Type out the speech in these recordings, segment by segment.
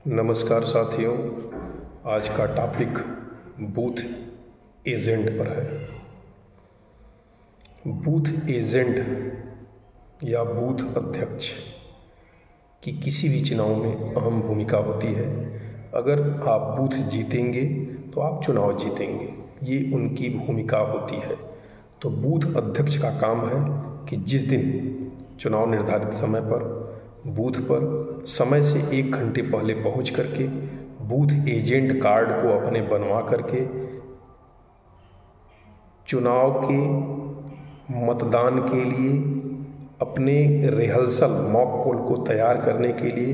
नमस्कार साथियों, आज का टॉपिक बूथ एजेंट पर है। बूथ एजेंट या बूथ अध्यक्ष की किसी भी चुनाव में अहम भूमिका होती है। अगर आप बूथ जीतेंगे तो आप चुनाव जीतेंगे, ये उनकी भूमिका होती है। तो बूथ अध्यक्ष का काम है कि जिस दिन चुनाव निर्धारित समय पर बूथ पर समय से 1 घंटे पहले पहुंच करके बूथ एजेंट कार्ड को अपने बनवा करके चुनाव के मतदान के लिए अपने रिहर्सल मॉक पोल को तैयार करने के लिए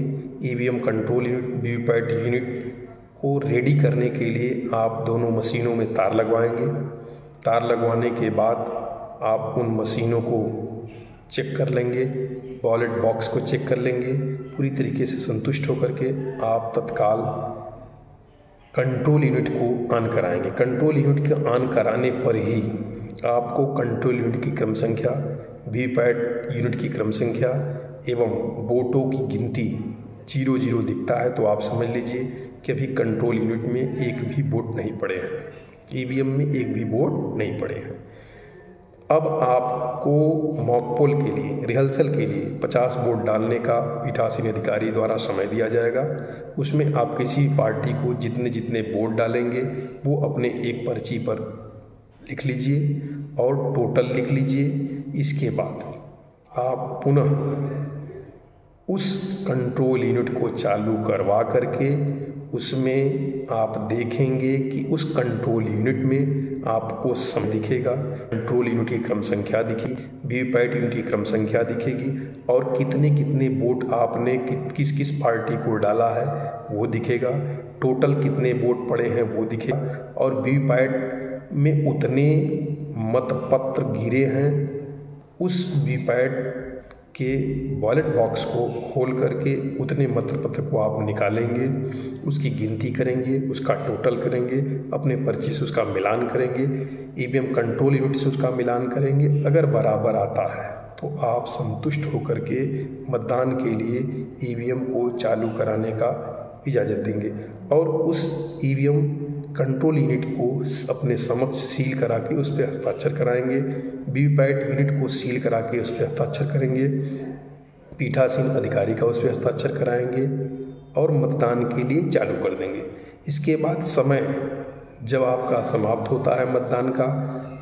EVM control unit, VVPAT unit को रेडी करने के लिए आप दोनों मशीनों में तार लगवाएंगे। तार लगवाने के बाद आप उन मशीनों को चेक कर लेंगे, बैलेट बॉक्स को चेक कर लेंगे। पूरी तरीके से संतुष्ट होकर के आप तत्काल कंट्रोल यूनिट को ऑन कराएंगे। कंट्रोल यूनिट को ऑन कराने पर ही आपको कंट्रोल यूनिट की क्रम संख्या, वीवीपैट यूनिट की क्रम संख्या एवं वोटों की गिनती 00 दिखता है तो आप समझ लीजिए कि अभी कंट्रोल यूनिट में एक भी वोट नहीं पड़े हैं, ईवीएम में एक भी वोट नहीं पड़े हैं। अब आपको मॉक पोल के लिए, रिहर्सल के लिए 50 वोट डालने का पीठासीन अधिकारी द्वारा समय दिया जाएगा। उसमें आप किसी पार्टी को जितने जितने वोट डालेंगे वो अपने एक पर्ची पर लिख लीजिए और टोटल लिख लीजिए। इसके बाद आप पुनः उस कंट्रोल यूनिट को चालू करवा करके उसमें आप देखेंगे कि उस कंट्रोल यूनिट में आपको समय दिखेगा, कंट्रोल यूनिट की क्रम संख्या दिखेगी, वीवीपैट यूनिट की क्रम संख्या दिखेगी और कितने कितने वोट आपने किस किस पार्टी को डाला है वो दिखेगा, टोटल कितने वोट पड़े हैं वो दिखेगा और वीवीपैट में उतने मतपत्र गिरे हैं उस वीवीपैट के बैलेट बॉक्स को खोल करके उतने मतपत्र को आप निकालेंगे, उसकी गिनती करेंगे, उसका टोटल करेंगे, अपने पर्ची से उसका मिलान करेंगे, ईवीएम कंट्रोल यूनिट से उसका मिलान करेंगे। अगर बराबर आता है तो आप संतुष्ट होकर के मतदान के लिए ईवीएम को चालू कराने का इजाज़त देंगे और उस ईवीएम कंट्रोल यूनिट को अपने समक्ष सील करा के उस पर हस्ताक्षर कराएंगे, वीवीपैट यूनिट को सील करा के उस पर हस्ताक्षर करेंगे, पीठासीन अधिकारी का उस पर हस्ताक्षर कराएंगे और मतदान के लिए चालू कर देंगे। इसके बाद समय जब आपका समाप्त होता है मतदान का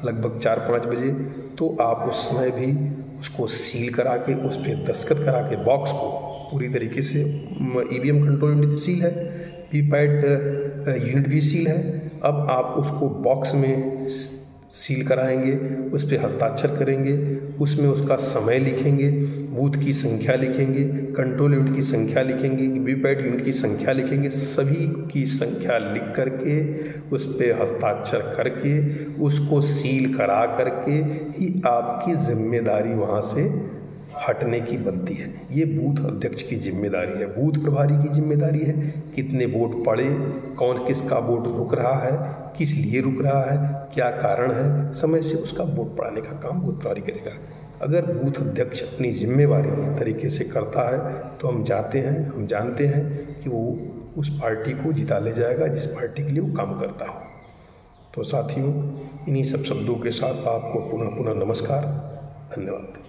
लगभग 4-5 बजे, तो आप उस समय भी उसको सील करा के उस पर दस्तखत करा के बॉक्स को पूरी तरीके से, ईवीएम कंट्रोल यूनिट सील है, वीवीपैट यूनिट भी सील है। अब आप उसको बॉक्स में सील कराएंगे, उस पर हस्ताक्षर करेंगे, उसमें उसका समय लिखेंगे, बूथ की संख्या लिखेंगे, कंट्रोल यूनिट की संख्या लिखेंगे, वीवीपैट यूनिट की संख्या लिखेंगे, सभी की संख्या लिख करके उस पर हस्ताक्षर करके उसको सील करा करके ही आपकी जिम्मेदारी वहाँ से हटने की बनती है। ये बूथ अध्यक्ष की जिम्मेदारी है, बूथ प्रभारी की जिम्मेदारी है। कितने वोट पड़े, कौन किसका वोट रुक रहा है, किस लिए रुक रहा है, क्या कारण है, समय से उसका वोट पड़ाने का काम बूथ प्रभारी करेगा। अगर बूथ अध्यक्ष अपनी जिम्मेवारी तरीके से करता है तो हम जानते हैं कि वो उस पार्टी को जिता ले जाएगा जिस पार्टी के लिए वो काम करता हो। तो साथियों, इन्हीं सब शब्दों के साथ आपको पुनः नमस्कार, धन्यवाद।